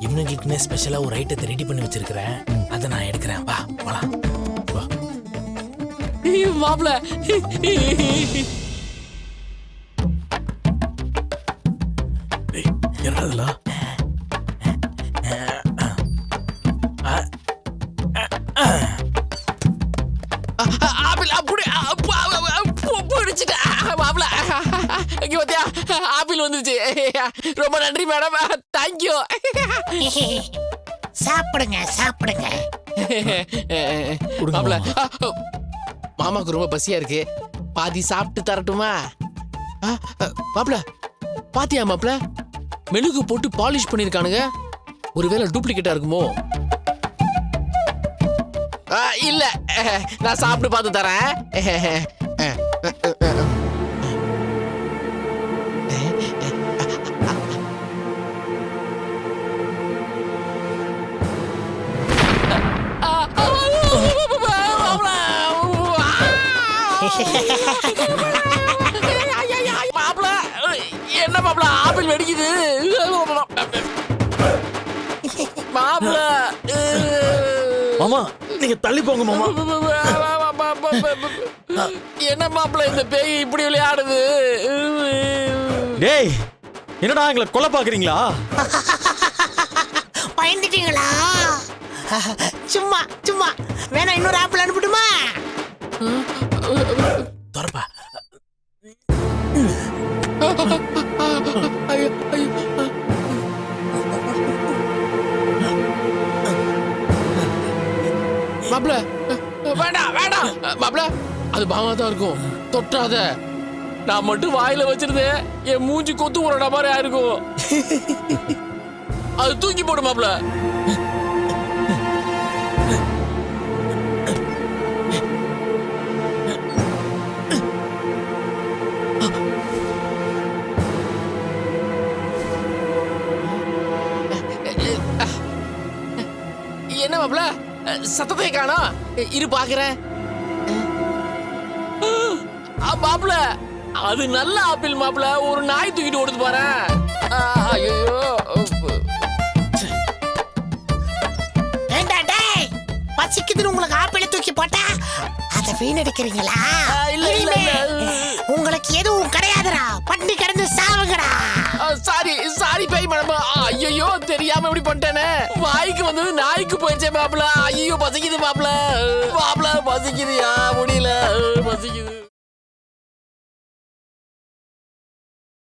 இவனுங்களுக்குன்னு ஸ்பெஷலா ஒரு ஐட்டத்தை ரெடி பண்ணி வச்சிருக்கிறேன். அதை நான் எடுக்கிறேன். வா போலாம். வா மாப்பிள. என்னதுல ஆப்பிள் அப்படி பிடிச்சிட்டா மாப்பிள. இங்க பாத்தியா ஆப்பிள் வந்துருச்சு. ரொம்ப நன்றி மேடம். தேங்க்யூ. சாப்பிடுங்க சாப்பிடுங்க. மாப்பிள மாமாக்கு ரொம்ப பசியா இருக்கு. பாதி சாப்பிட்டு தரட்டுமா? மாப்பிள பாத்தியா மாப்பிள, மெழுகு போட்டு பாலிஷ் பண்ணிருக்கானுங்க. ஒருவேளை டூப்ளிகேட்டா இருக்குமோ? இல்ல, நான் சாப்பிட்டு பார்த்து தரேன். மாப்பிள என்ன மாப்பிள, ஆப்பிள் வெடிக்குது மாப்பிள. மாமா நீங்க தள்ளி போங்க மாமா. என்ன மாப்பிள இந்த பேய் இப்படி விளையாடுது? டேய் என்னடா எங்களை கொலை பாக்குறீங்களா? பயந்துட்டீங்களா? சும்மா சும்மா வேணா இன்னொரு ஆப்பிள் அனுப்பட்டுமா? தொடப்பா. மாப்பிள வேண்டாம் வேண்டாம் மாப்பிள, அது பாவமா தான் இருக்கும். தொட்டாத. நான் மட்டும் வாயில வச்சிருந்தேன், என் மூஞ்சி கொத்து உரடா மாதிரி ஆயிருக்கும். அது தூக்கி போடு மாப்பிள. என்ன மாப்பிள சத்தத்தை காணோம்? இரு பாக்குறேன். மாப்பிள அது நல்ல ஆப்பிள் மாப்பிள. ஒரு நாய் தூக்கிட்டு ஓடுது பாரு. ஐயோ ஏண்டா டேய், பசிக்குதுன்னு உங்களுக்கு ஆப்பிளை தூக்கி போட்டா அதை வீணடிக்கிறீங்களா? இல்ல இல்ல உங்களுக்கு எதுவும் கிடையாதுடா, பட்டி கிடந்து சாவுங்கடா. சாரி சாரி பேய் மேடம். ஐயோ தெரியாம இப்படி பண்ணிட்டேனே. வாய்க்கு வந்தது நாய்க்கு போயிடுச்சே மாப்பிள. ஐயோ பசிக்குது மாப்பிள. மாப்பிள பசிக்குதுயா.